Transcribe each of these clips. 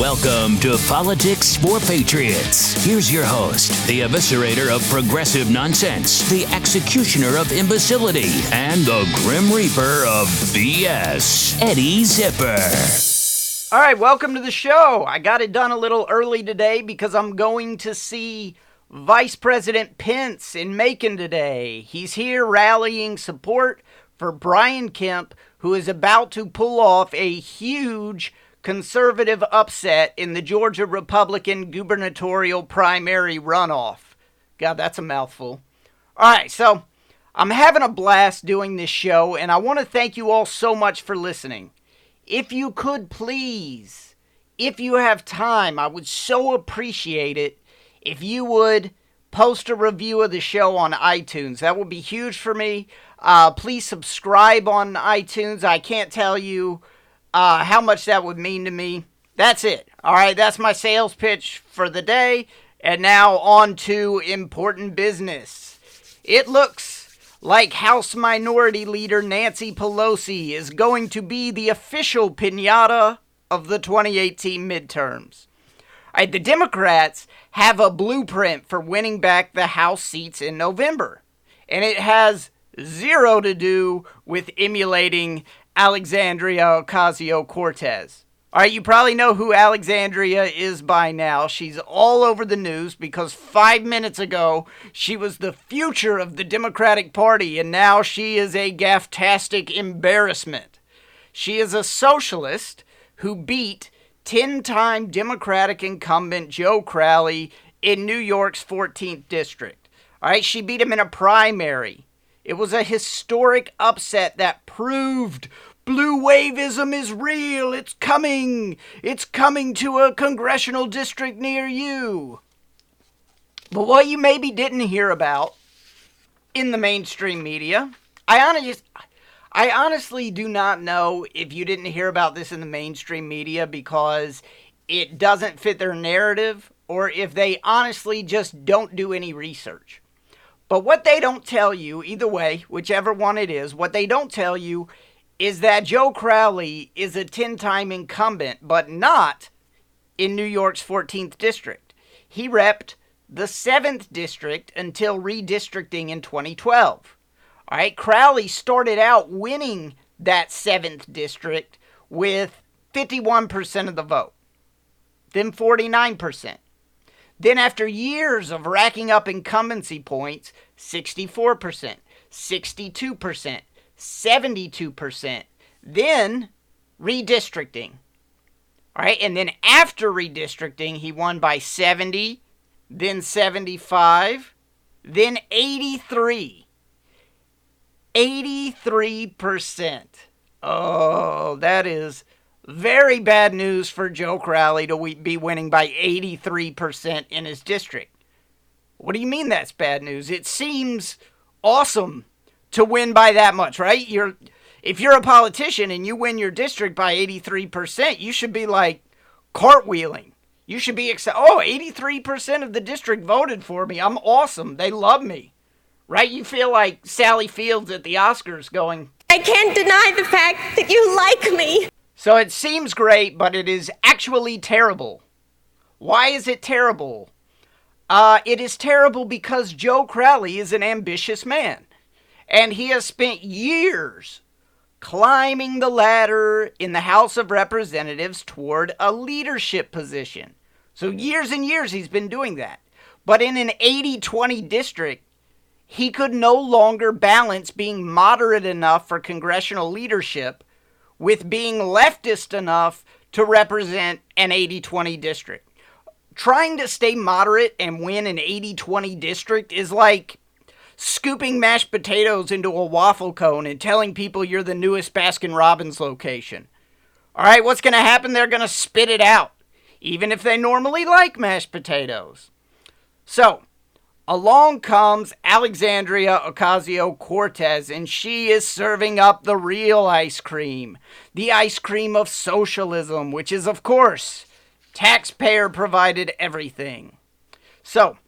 Welcome to Politics for Patriots. Here's your host, the eviscerator of progressive nonsense, the executioner of imbecility, and the grim reaper of BS, Eddie Zipper. All right, welcome to the show. I got it done a little early today because I'm going to see Vice President Pence in Macon today. He's here rallying support for Brian Kemp, who is about to pull off a huge conservative upset in the Georgia Republican gubernatorial primary runoff. God, that's a mouthful. All right, so I'm having a blast doing this show, and I want to thank you all so much for listening. If you could please, if you have time, I would so appreciate it if you would post a review of the show on iTunes. That would be huge for me. Please subscribe on iTunes. I can't tell you how much that would mean to me. That's it. All right, that's my sales pitch for the day. And now on to important business. It looks like House Minority Leader Nancy Pelosi is going to be the official piñata of the 2018 midterms. All right, the Democrats have a blueprint for winning back the House seats in November. And it has zero to do with emulating Alexandria Ocasio-Cortez. All right, you probably know who Alexandria is by now. She's all over the news because 5 minutes ago, she was the future of the Democratic Party, and now she is a gaftastic embarrassment. She is a socialist who beat 10-time Democratic incumbent Joe Crowley in New York's 14th district. All right, she beat him in a primary. It was a historic upset that proved blue waveism is real. It's coming. It's coming to a congressional district near you. But what you maybe didn't hear about in the mainstream media, I honestly do not know if you didn't hear about this in the mainstream media because it doesn't fit their narrative or if they honestly just don't do any research. But what they don't tell you, either way, whichever one it is, what they don't tell you is that Joe Crowley is a 10-time incumbent, but not in New York's 14th district. He repped the 7th district until redistricting in 2012. All right, Crowley started out winning that 7th district with 51% of the vote, then 49%. Then after years of racking up incumbency points, 64%, 62%, 72%, then redistricting. All right, and then after redistricting, he won by 70, then 75, then 83. 83%. Oh, that is very bad news for Joe Crowley to be winning by 83% in his district. What do you mean that's bad news? It seems awesome to win by that much, right? If you're a politician and you win your district by 83%, you should be like cartwheeling. You should be excited. Oh, 83% of the district voted for me. I'm awesome. They love me. Right? You feel like Sally Fields at the Oscars going, I can't deny the fact that you like me. So it seems great, but it is actually terrible. Why is it terrible? It is terrible because Joe Crowley is an ambitious man. And he has spent years climbing the ladder in the House of Representatives toward a leadership position. So years and years he's been doing that. But in an 80-20 district, he could no longer balance being moderate enough for congressional leadership with being leftist enough to represent an 80-20 district. Trying to stay moderate and win an 80-20 district is like scooping mashed potatoes into a waffle cone and telling people you're the newest Baskin-Robbins location. All right, what's going to happen? They're going to spit it out, even if they normally like mashed potatoes. So, along comes Alexandria Ocasio-Cortez, and she is serving up the real ice cream. The ice cream of socialism, which is, of course, taxpayer-provided everything. So,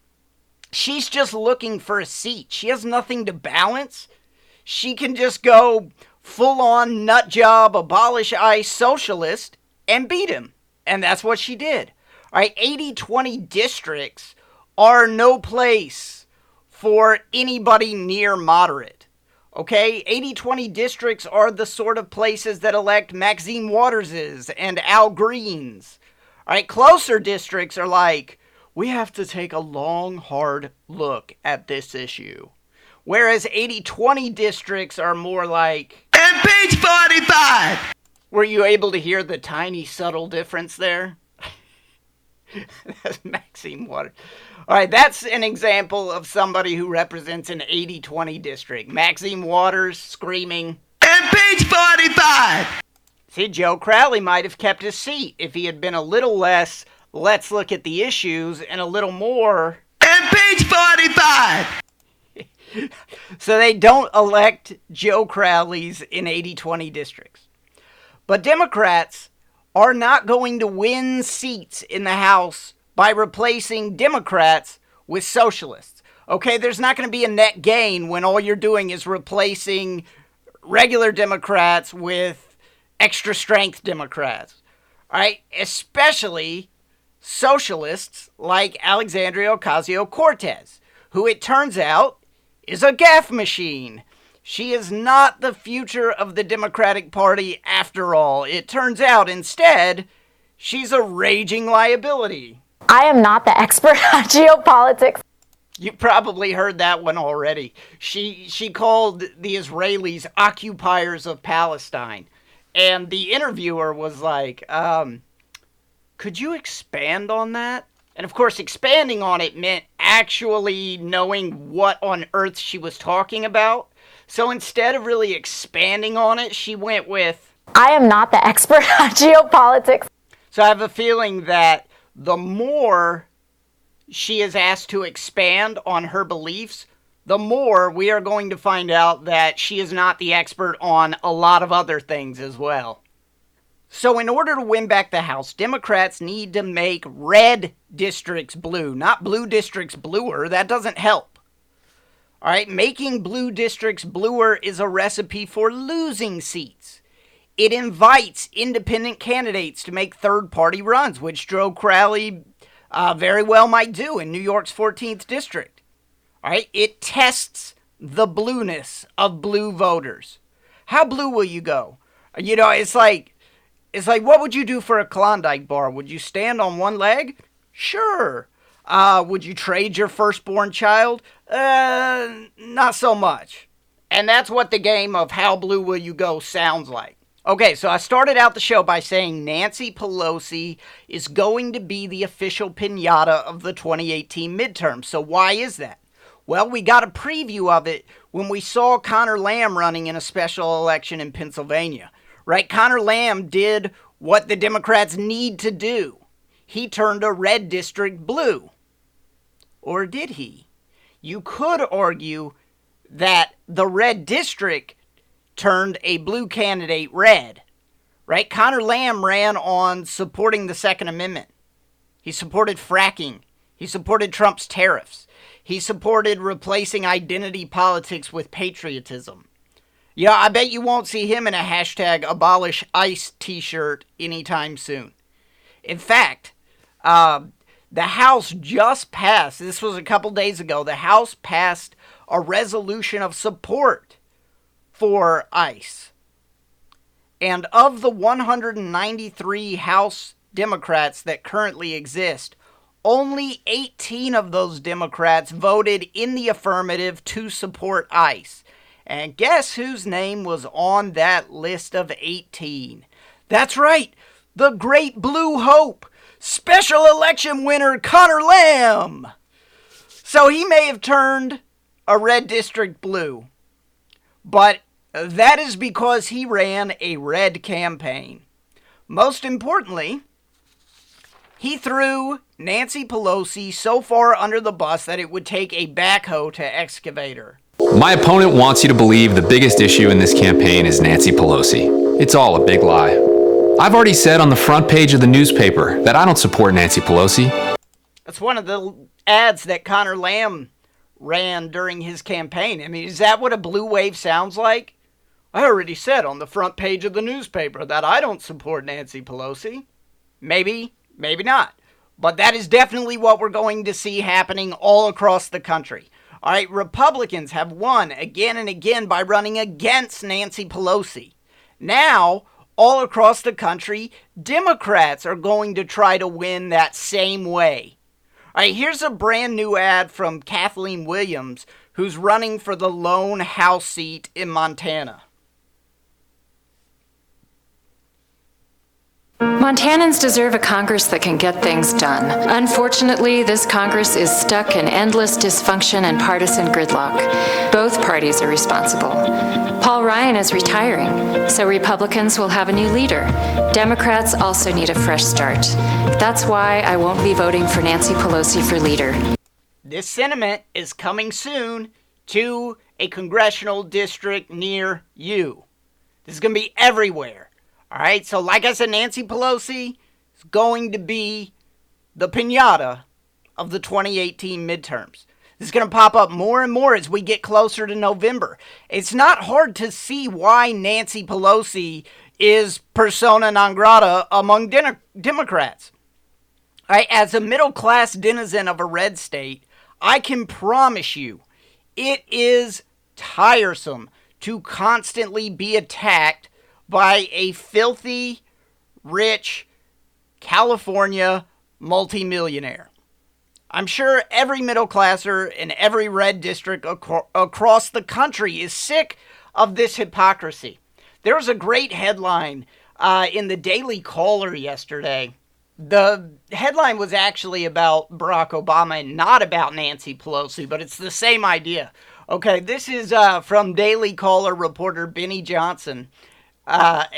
she's just looking for a seat. She has nothing to balance. She can just go full-on nut job, abolish ICE socialist, and beat him. And that's what she did. All right, 80-20 districts are no place for anybody near moderate. Okay, 80-20 districts are the sort of places that elect Maxine Waterses and Al Greens. All right, closer districts are like, we have to take a long, hard look at this issue. Whereas 80-20 districts are more like, Impeach 45! Were you able to hear the tiny, subtle difference there? That's Maxine Waters. All right, that's an example of somebody who represents an 80-20 district. Maxine Waters screaming, Impeach 45! See, Joe Crowley might have kept his seat if he had been a little less, let's look at the issues, and a little more, Impeach 45! So they don't elect Joe Crowleys in 80-20 districts. But Democrats are not going to win seats in the House by replacing Democrats with socialists. Okay, there's not going to be a net gain when all you're doing is replacing regular Democrats with extra strength Democrats. All right, especially socialists like Alexandria Ocasio-Cortez, who it turns out is a gaffe machine. She is not the future of the Democratic Party after all. It turns out, instead, she's a raging liability. I am not the expert on geopolitics. You probably heard that one already. She called the Israelis occupiers of Palestine. And the interviewer was like, could you expand on that? And of course, expanding on it meant actually knowing what on earth she was talking about. So instead of really expanding on it, she went with, I am not the expert on geopolitics. So I have a feeling that the more she is asked to expand on her beliefs, the more we are going to find out that she is not the expert on a lot of other things as well. So in order to win back the House, Democrats need to make red districts blue, not blue districts bluer. That doesn't help. All right, making blue districts bluer is a recipe for losing seats. It invites independent candidates to make third-party runs, which Joe Crowley very well might do in New York's 14th district. All right, it tests the blueness of blue voters. How blue will you go? You know, it's like, what would you do for a Klondike bar? Would you stand on one leg? Sure. Would you trade your firstborn child? Not so much. And that's what the game of How Blue Will You Go sounds like. Okay, so I started out the show by saying Nancy Pelosi is going to be the official piñata of the 2018 midterms. So why is that? Well, we got a preview of it when we saw Connor Lamb running in a special election in Pennsylvania. Right? Connor Lamb did what the Democrats need to do. He turned a red district blue. Or did he? You could argue that the red district turned a blue candidate red. Right? Connor Lamb ran on supporting the Second Amendment. He supported fracking. He supported Trump's tariffs. He supported replacing identity politics with patriotism. Yeah, I bet you won't see him in a hashtag abolish ICE t-shirt anytime soon. In fact, the House just passed, this was a couple days ago, the House passed a resolution of support for ICE. And of the 193 House Democrats that currently exist, only 18 of those Democrats voted in the affirmative to support ICE. And guess whose name was on that list of 18? That's right, the Great Blue Hope, special election winner Connor Lamb. So he may have turned a red district blue, but that is because he ran a red campaign. Most importantly, he threw Nancy Pelosi so far under the bus that it would take a backhoe to excavate her. My opponent wants you to believe the biggest issue in this campaign is Nancy Pelosi. It's all a big lie. I've already said on the front page of the newspaper that I don't support Nancy Pelosi. That's one of the ads that Connor Lamb ran during his campaign. I mean, is that what a blue wave sounds like? I already said on the front page of the newspaper that I don't support Nancy Pelosi. Maybe, maybe not. But that is definitely what we're going to see happening all across the country. All right, Republicans have won again and again by running against Nancy Pelosi. Now, all across the country, Democrats are going to try to win that same way. All right, here's a brand new ad from Kathleen Williams, who's running for the lone House seat in Montana. Montanans deserve a Congress that can get things done. Unfortunately, this Congress is stuck in endless dysfunction and partisan gridlock. Both parties are responsible. Paul Ryan is retiring, so Republicans will have a new leader. Democrats also need a fresh start. That's why I won't be voting for Nancy Pelosi for leader. This sentiment is coming soon to a congressional district near you. This is going to be everywhere. All right, so like I said, Nancy Pelosi is going to be the piñata of the 2018 midterms. This is going to pop up more and more as we get closer to November. It's not hard to see why Nancy Pelosi is persona non grata among Democrats. All right, as a middle-class denizen of a red state, I can promise you it is tiresome to constantly be attacked by a filthy, rich California multimillionaire. I'm sure every middle classer in every red district across the country is sick of this hypocrisy. There was a great headline in the Daily Caller yesterday. The headline was actually about Barack Obama and not about Nancy Pelosi, but it's the same idea. Okay, this is from Daily Caller reporter Benny Johnson. And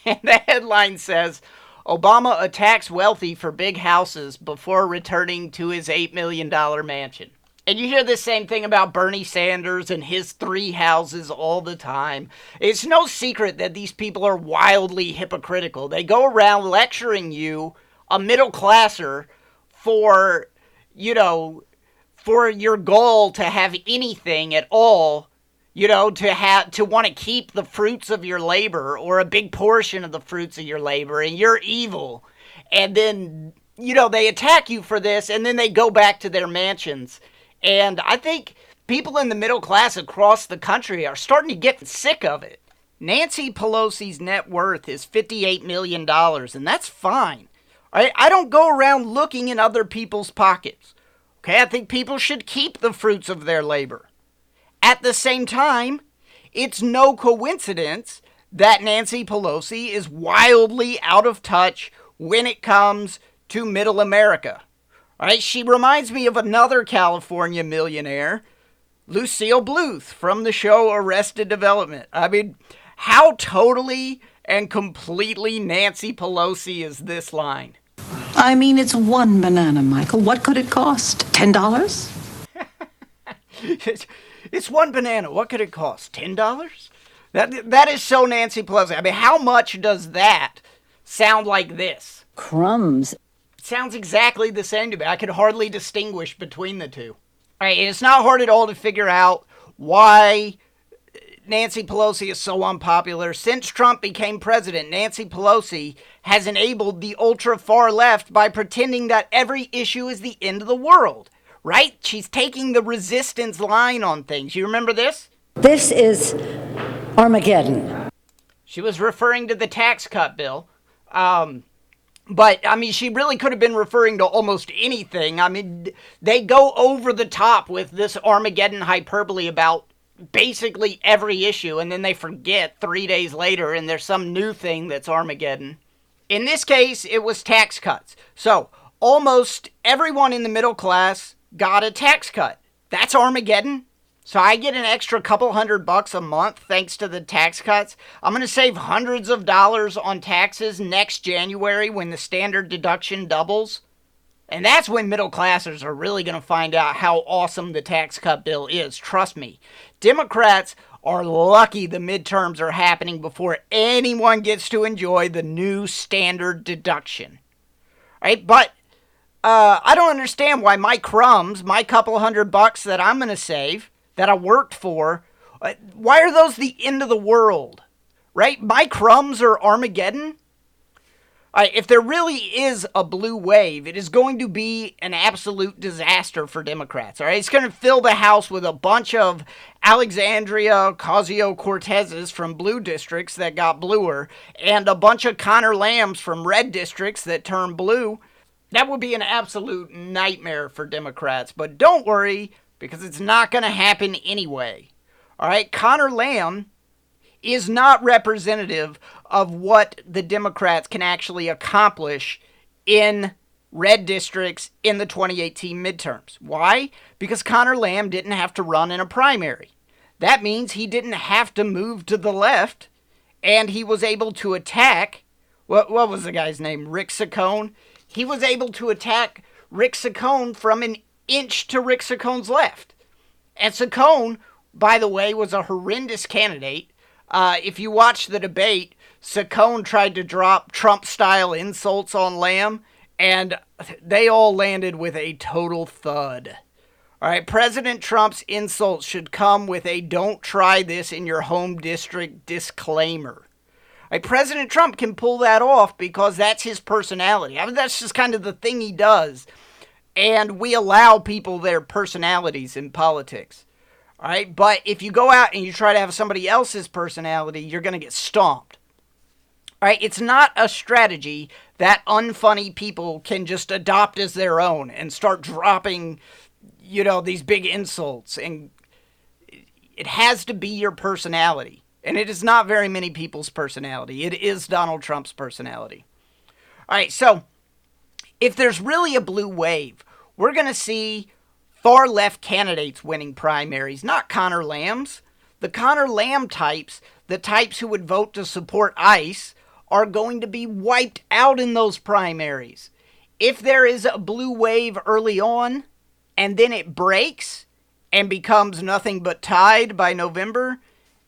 the headline says, Obama attacks wealthy for big houses before returning to his $8 million mansion. And you hear the same thing about Bernie Sanders and his 3 houses all the time. It's no secret that these people are wildly hypocritical. They go around lecturing you, a middle classer, for your goal to have anything at all, to want to keep the fruits of your labor or a big portion of the fruits of your labor, and you're evil. And then, they attack you for this, and then they go back to their mansions. And I think people in the middle class across the country are starting to get sick of it. Nancy Pelosi's net worth is $58 million, and that's fine. All right? I don't go around looking in other people's pockets. Okay, I think people should keep the fruits of their labor. At the same time, it's no coincidence that Nancy Pelosi is wildly out of touch when it comes to middle America. All right, she reminds me of another California millionaire, Lucille Bluth, from the show Arrested Development. I mean, how totally and completely Nancy Pelosi is this line? I mean, it's one banana, Michael. What could it cost? $10? It's one banana. What could it cost? $10? That is so Nancy Pelosi. I mean, how much does that sound like this? Crumbs. It sounds exactly the same to me. I could hardly distinguish between the two. All right, and it's not hard at all to figure out why Nancy Pelosi is so unpopular. Since Trump became president, Nancy Pelosi has enabled the ultra-far left by pretending that every issue is the end of the world. Right? She's taking the resistance line on things. You remember this? This is Armageddon. She was referring to the tax cut bill. But, I mean, she really could have been referring to almost anything. I mean, they go over the top with this Armageddon hyperbole about basically every issue, and then they forget 3 days later, and there's some new thing that's Armageddon. In this case, it was tax cuts. So, almost everyone in the middle class got a tax cut. That's Armageddon. So I get an extra couple $100 a month thanks to the tax cuts. I'm going to save hundreds of dollars on taxes next January when the standard deduction doubles. And that's when middle classers are really going to find out how awesome the tax cut bill is. Trust me. Democrats are lucky the midterms are happening before anyone gets to enjoy the new standard deduction. Right? But I don't understand why my crumbs, my couple $100 that I'm going to save, that I worked for, why are those the end of the world? Right? My crumbs are Armageddon? All right, if there really is a blue wave, it is going to be an absolute disaster for Democrats. All right, it's going to fill the House with a bunch of Alexandria Ocasio-Cortezes from blue districts that got bluer, and a bunch of Connor Lambs from red districts that turned blue. That would be an absolute nightmare for Democrats. But don't worry, because it's not going to happen anyway. All right, Connor Lamb is not representative of what the Democrats can actually accomplish in red districts in the 2018 midterms. Why? Because Connor Lamb didn't have to run in a primary. That means he didn't have to move to the left, and he was able to attack, what was the guy's name? Rick Saccone? He was able to attack Rick Saccone from an inch to Rick Saccone's left. And Saccone, by the way, was a horrendous candidate. If you watch the debate, Saccone tried to drop Trump-style insults on Lamb, and they all landed with a total thud. All right, President Trump's insults should come with a "don't try this in your home district" disclaimer. All right, President Trump can pull that off because that's his personality. I mean, that's just kind of the thing he does. And we allow people their personalities in politics. All right, but if you go out and you try to have somebody else's personality, you're going to get stomped. All right, it's not a strategy that unfunny people can just adopt as their own and start dropping, these big insults. And it has to be your personality. And it is not very many people's personality. It is Donald Trump's personality. All right, so if there's really a blue wave, we're going to see far left candidates winning primaries, not Connor Lamb's. The Connor Lamb types, the types who would vote to support ICE, are going to be wiped out in those primaries. If there is a blue wave early on, and then it breaks and becomes nothing but tide by November,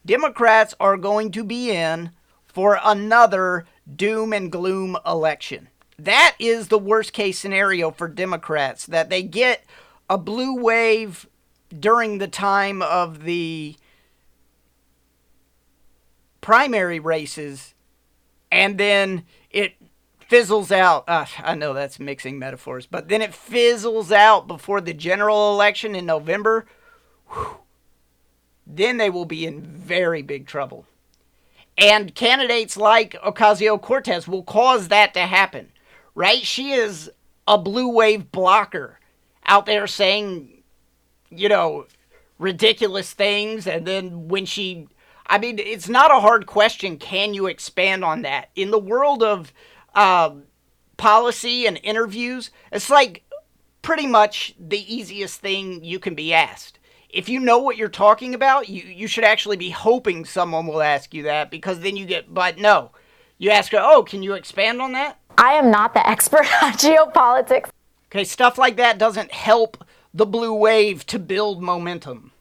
Democrats are going to be in for another doom and gloom election. That is the worst case scenario for Democrats, that they get a blue wave during the time of the primary races, and then it fizzles out. I know that's mixing metaphors, but then it fizzles out before the general election in November. Whew. Then they will be in very big trouble. And candidates like Ocasio-Cortez will cause that to happen, right? She is a blue wave blocker out there saying, ridiculous things. And then when it's not a hard question. Can you expand on that? In the world of policy and interviews, it's like pretty much the easiest thing you can be asked. If you know what you're talking about, you should actually be hoping someone will ask you that, because then but no. You ask her, can you expand on that? I am not the expert on geopolitics. Okay, stuff like that doesn't help the blue wave to build momentum.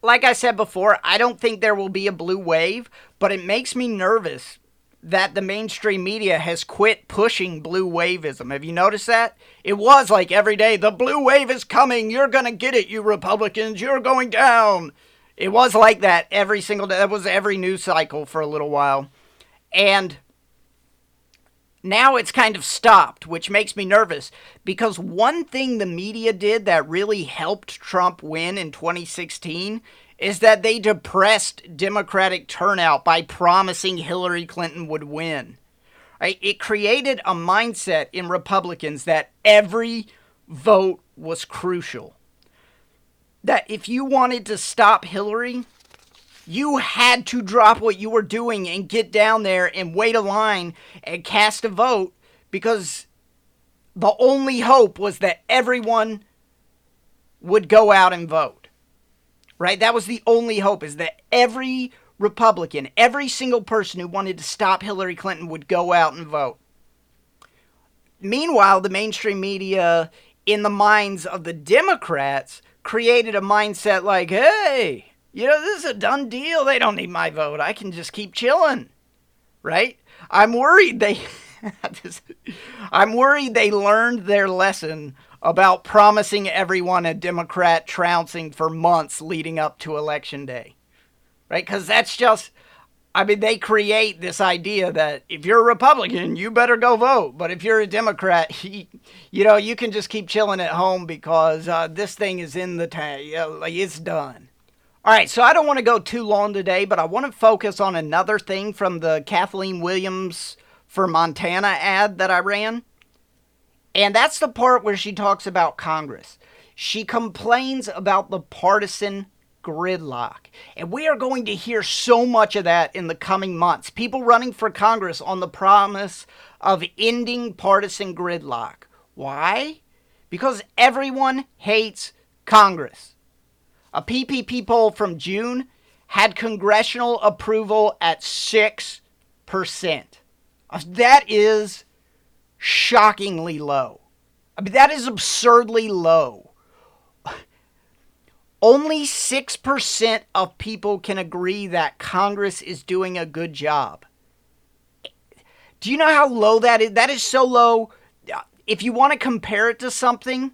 Like I said before, I don't think there will be a blue wave, but it makes me nervous that the mainstream media has quit pushing blue waveism. Have you noticed that? It was like every day, the blue wave is coming, you're going to get it, you Republicans, you're going down. It was like that every single day. That was every news cycle for a little while. And now it's kind of stopped, which makes me nervous, because one thing the media did that really helped Trump win in 2016 is that they depressed Democratic turnout by promising Hillary Clinton would win. Right? It created a mindset in Republicans that every vote was crucial. That if you wanted to stop Hillary, you had to drop what you were doing and get down there and wait a line and cast a vote, because the only hope was that everyone would go out and vote. Right? That was the only hope, is that every Republican, every single person who wanted to stop Hillary Clinton would go out and vote. Meanwhile, the mainstream media, in the minds of the Democrats, created a mindset like, hey, this is a done deal. They don't need my vote. I can just keep chilling. Right? I'm worried they learned their lesson about promising everyone a Democrat trouncing for months leading up to Election Day. Right? Because that's just, I mean, they create this idea that if you're a Republican, you better go vote. But if you're a Democrat, you can just keep chilling at home because this thing is in the tank. Like, it's done. All right, so I don't want to go too long today, but I want to focus on another thing from the Kathleen Williams for Montana ad that I ran. And that's the part where she talks about Congress. She complains about the partisan gridlock. And we are going to hear so much of that in the coming months. People running for Congress on the promise of ending partisan gridlock. Why? Because everyone hates Congress. A PPP poll from June had congressional approval at 6%. That is shockingly low. I mean, that is absurdly low. Only 6% of people can agree that Congress is doing a good job. Do you know how low that is? That is so low. If you want to compare it to something,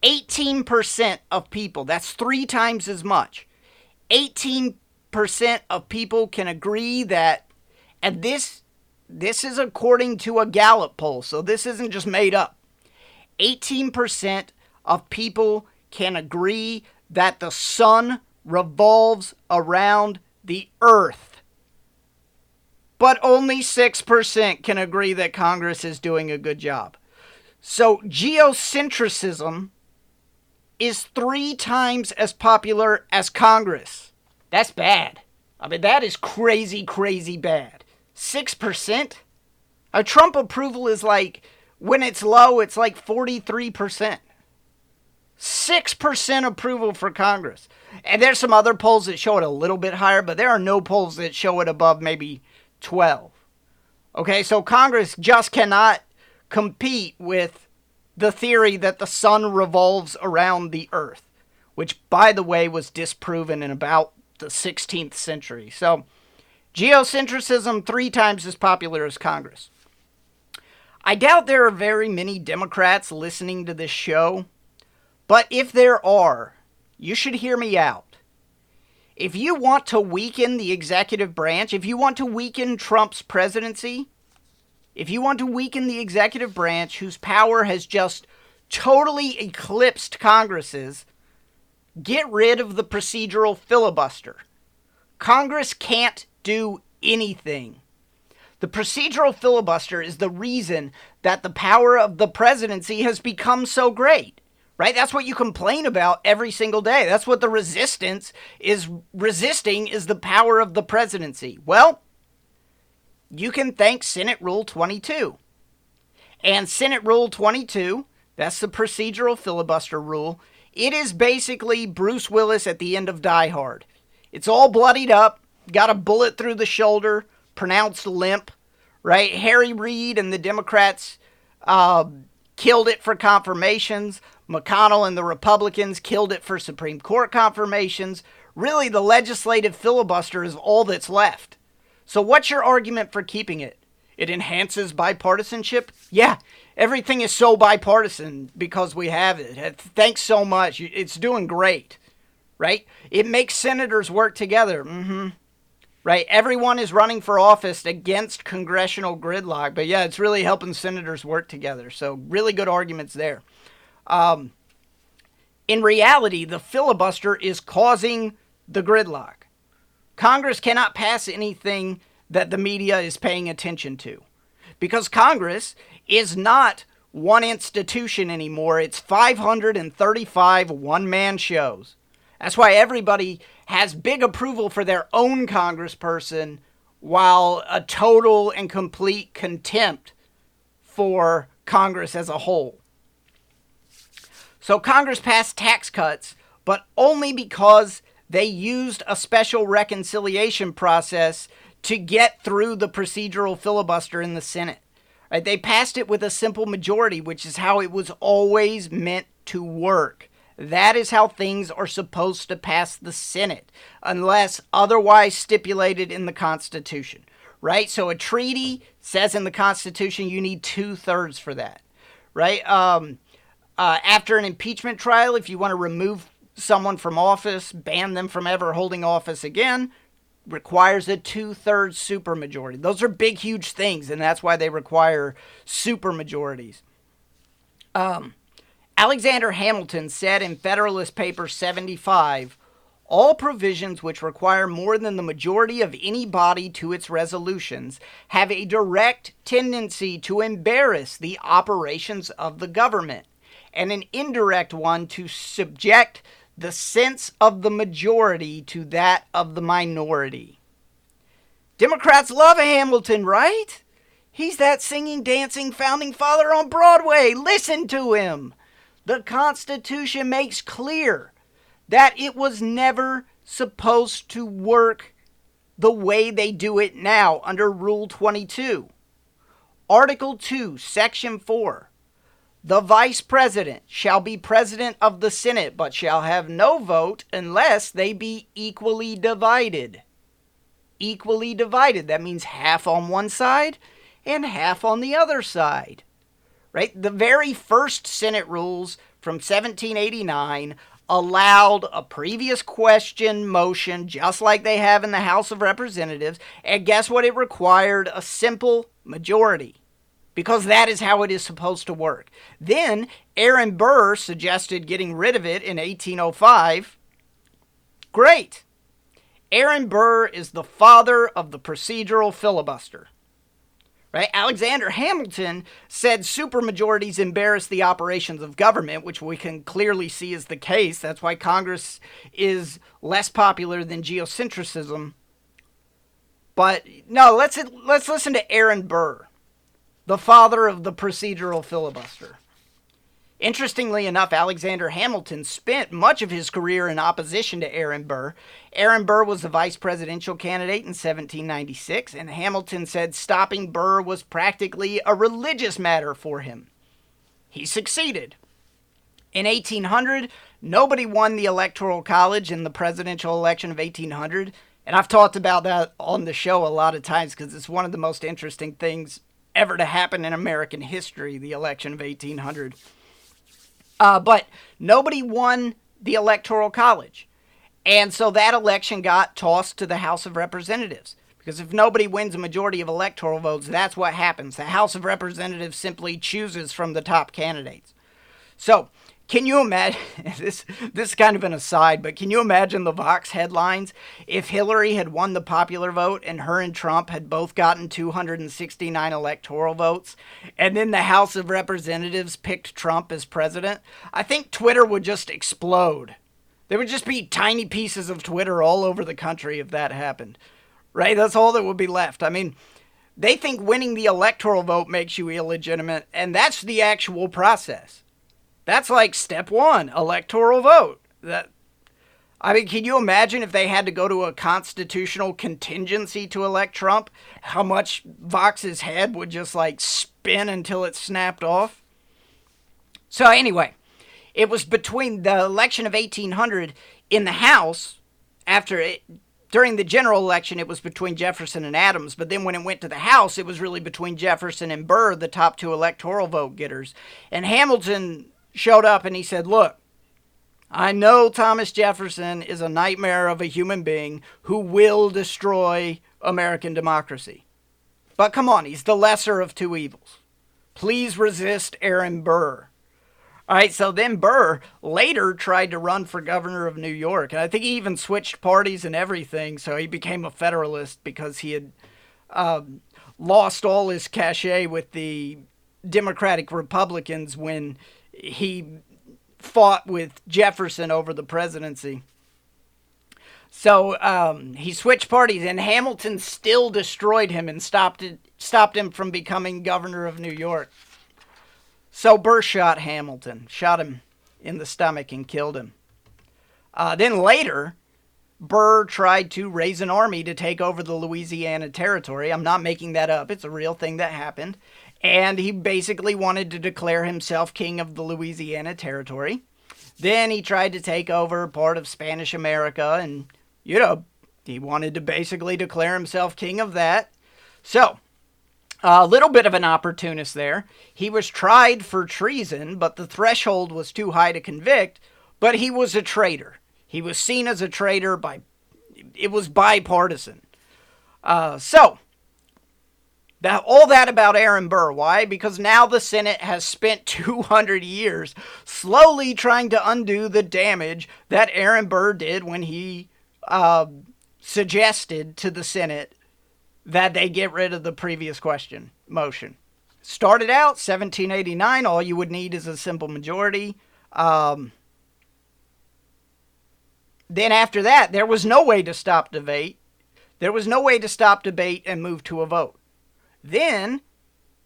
18% of people, that's 3 times as much. 18% of people can agree that, and this is according to a Gallup poll, so this isn't just made up. 18% of people can agree that the sun revolves around the earth. But only 6% can agree that Congress is doing a good job. So geocentrism is 3 times as popular as Congress. That's bad. I mean, that is crazy, crazy bad. 6%? Trump approval is like, when it's low, it's like 43%. 6% approval for Congress. And there's some other polls that show it a little bit higher, but there are no polls that show it above maybe 12. Okay, so Congress just cannot compete with the theory that the sun revolves around the earth, which, by the way, was disproven in about the 16th century. So, geocentrism 3 times as popular as Congress. I doubt there are very many Democrats listening to this show, but if there are, you should hear me out. If you want to weaken the executive branch, if you want to weaken Trump's presidency, if you want to weaken the executive branch, whose power has just totally eclipsed Congress's, get rid of the procedural filibuster. Congress can't do anything. The procedural filibuster is the reason that the power of the presidency has become so great, right? That's what you complain about every single day. That's what the resistance is resisting, is the power of the presidency. Well, you can thank Senate Rule 22. And Senate Rule 22, that's the procedural filibuster rule. It is basically Bruce Willis at the end of Die Hard. It's all bloodied up, got a bullet through the shoulder, pronounced limp, right? Harry Reid and the Democrats killed it for confirmations. McConnell and the Republicans killed it for Supreme Court confirmations. Really, the legislative filibuster is all that's left. So what's your argument for keeping it? It enhances bipartisanship? Yeah, everything is so bipartisan because we have it. Thanks so much. It's doing great, right? It makes senators work together. Right? Everyone is running for office against congressional gridlock. But yeah, it's really helping senators work together. So really good arguments there. In reality, the filibuster is causing the gridlock. Congress cannot pass anything that the media is paying attention to, because Congress is not one institution anymore. It's 535 one-man shows. That's why everybody has big approval for their own congressperson, while a total and complete contempt for Congress as a whole. So Congress passed tax cuts, but only because they used a special reconciliation process to get through the procedural filibuster in the Senate. Right? They passed it with a simple majority, which is how it was always meant to work. That is how things are supposed to pass the Senate, unless otherwise stipulated in the Constitution. Right? So a treaty says in the Constitution you need 2/3 for that. Right? After an impeachment trial, if you want to remove someone from office, ban them from ever holding office again, requires a 2/3 supermajority. Those are big, huge things, and that's why they require supermajorities. Alexander Hamilton said in Federalist Paper 75, all provisions which require more than the majority of any body to its resolutions have a direct tendency to embarrass the operations of the government, and an indirect one to subject the sense of the majority to that of the minority. Democrats love Hamilton, right? He's that singing, dancing founding father on Broadway. Listen to him. The Constitution makes clear that it was never supposed to work the way they do it now under Rule 22. Article 2, Section 4. The Vice President shall be President of the Senate, but shall have no vote unless they be equally divided. Equally divided. That means half on one side and half on the other side. Right? The very first Senate rules from 1789 allowed a previous question motion, just like they have in the House of Representatives, and guess what? It required a simple majority, because that is how it is supposed to work. Then Aaron Burr suggested getting rid of it in 1805. Great. Aaron Burr is the father of the procedural filibuster. Right? Alexander Hamilton said supermajorities embarrass the operations of government, which we can clearly see is the case. That's why Congress is less popular than geocentrism. But no, let's listen to Aaron Burr, the father of the procedural filibuster. Interestingly enough, Alexander Hamilton spent much of his career in opposition to Aaron Burr. Aaron Burr was the vice presidential candidate in 1796, and Hamilton said stopping Burr was practically a religious matter for him. He succeeded. In 1800, nobody won the Electoral College in the presidential election of 1800, and I've talked about that on the show a lot of times because it's one of the most interesting things ever to happen in American history, the election of 1800. But nobody won the Electoral College. And so that election got tossed to the House of Representatives. Because if nobody wins a majority of electoral votes, that's what happens. The House of Representatives simply chooses from the top candidates. So, can you imagine, this is kind of an aside, but can you imagine the Vox headlines if Hillary had won the popular vote and her and Trump had both gotten 269 electoral votes, and then the House of Representatives picked Trump as president? I think Twitter would just explode. There would just be tiny pieces of Twitter all over the country if that happened, right? That's all that would be left. I mean, they think winning the electoral vote makes you illegitimate, and that's the actual process. That's like step one, electoral vote. Can you imagine if they had to go to a constitutional contingency to elect Trump? How much Vox's head would just like spin until it snapped off? So anyway, it was between the election of 1800 in the House, during the general election, it was between Jefferson and Adams, but then when it went to the House, it was really between Jefferson and Burr, the top two electoral vote getters. And Hamilton showed up and he said, look, I know Thomas Jefferson is a nightmare of a human being who will destroy American democracy. But come on, he's the lesser of two evils. Please resist Aaron Burr. All right, so then Burr later tried to run for governor of New York. And I think he even switched parties and everything. So he became a Federalist because he had lost all his cachet with the Democratic Republicans when he fought with Jefferson over the presidency. So he switched parties, and Hamilton still destroyed him and stopped him from becoming governor of New York. So Burr shot Hamilton, shot him in the stomach and killed him. Then later, Burr tried to raise an army to take over the Louisiana Territory. I'm not making that up. It's a real thing that happened. And he basically wanted to declare himself king of the Louisiana Territory. Then he tried to take over part of Spanish America, and, he wanted to basically declare himself king of that. So, a little bit of an opportunist there. He was tried for treason, but the threshold was too high to convict, but he was a traitor. He was seen as a traitor by it was bipartisan. So, all that about Aaron Burr. Why? Because now the Senate has spent 200 years slowly trying to undo the damage that Aaron Burr did when he suggested to the Senate that they get rid of the previous question motion. Started out 1789. All you would need is a simple majority. Then after that, there was no way to stop debate. There was no way to stop debate and move to a vote. Then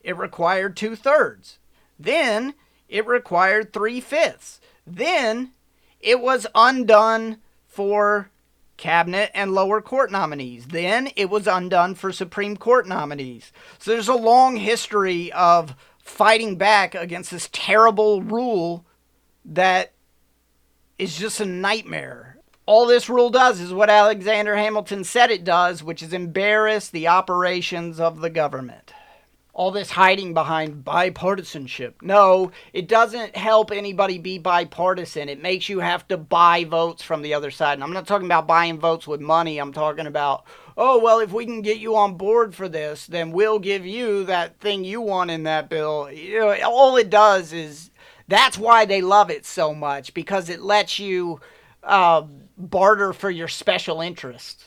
it required 2/3. Then it required 3/5. Then it was undone for cabinet and lower court nominees. Then it was undone for Supreme Court nominees. So there's a long history of fighting back against this terrible rule that is just a nightmare. All this rule does is what Alexander Hamilton said it does, which is embarrass the operations of the government. All this hiding behind bipartisanship. No, it doesn't help anybody be bipartisan. It makes you have to buy votes from the other side. And I'm not talking about buying votes with money. I'm talking about, oh, well, if we can get you on board for this, then we'll give you that thing you want in that bill. You know, all it does is, that's why they love it so much, because it lets you barter for your special interests.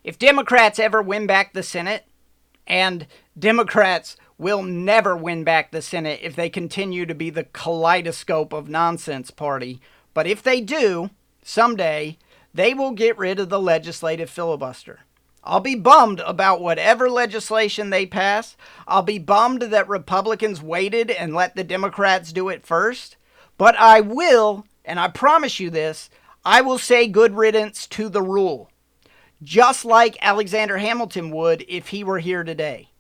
If Democrats ever win back the Senate, and Democrats will never win back the Senate if they continue to be the kaleidoscope of nonsense party, but if they do, someday, they will get rid of the legislative filibuster. I'll be bummed about whatever legislation they pass. I'll be bummed that Republicans waited and let the Democrats do it first. But I will, and I promise you this, I will say good riddance to the rule. Just like Alexander Hamilton would if he were here today.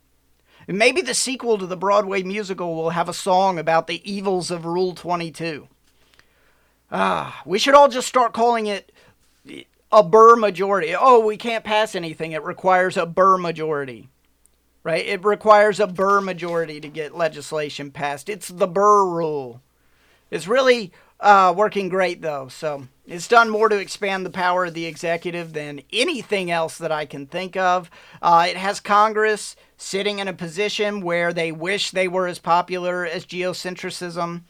And maybe the sequel to the Broadway musical will have a song about the evils of Rule 22. We should all just start calling it a Burr majority. Oh, we can't pass anything. It requires a Burr majority. Right? It requires a Burr majority to get legislation passed. It's the Burr rule. It's really working great, though. So it's done more to expand the power of the executive than anything else that I can think of. It has Congress sitting in a position where they wish they were as popular as geocentrism.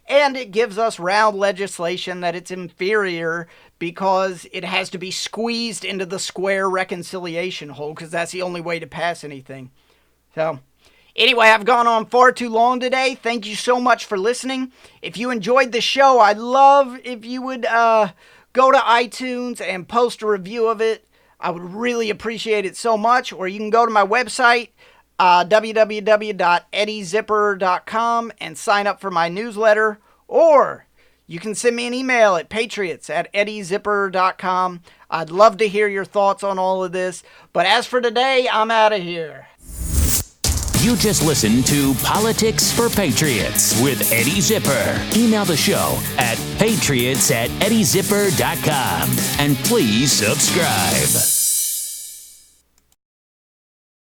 And it gives us round legislation that it's inferior because it has to be squeezed into the square reconciliation hole, because that's the only way to pass anything. So anyway, I've gone on far too long today. Thank you so much for listening. If you enjoyed the show, I'd love if you would go to iTunes and post a review of it. I would really appreciate it so much. Or you can go to my website, www.eddiezipper.com, and sign up for my newsletter. Or you can send me an email at patriots@eddiezipper.com. I'd love to hear your thoughts on all of this. But as for today, I'm out of here. You just listened to Politics for Patriots with Eddie Zipper. Email the show at patriots@eddiezipper.com. And please subscribe.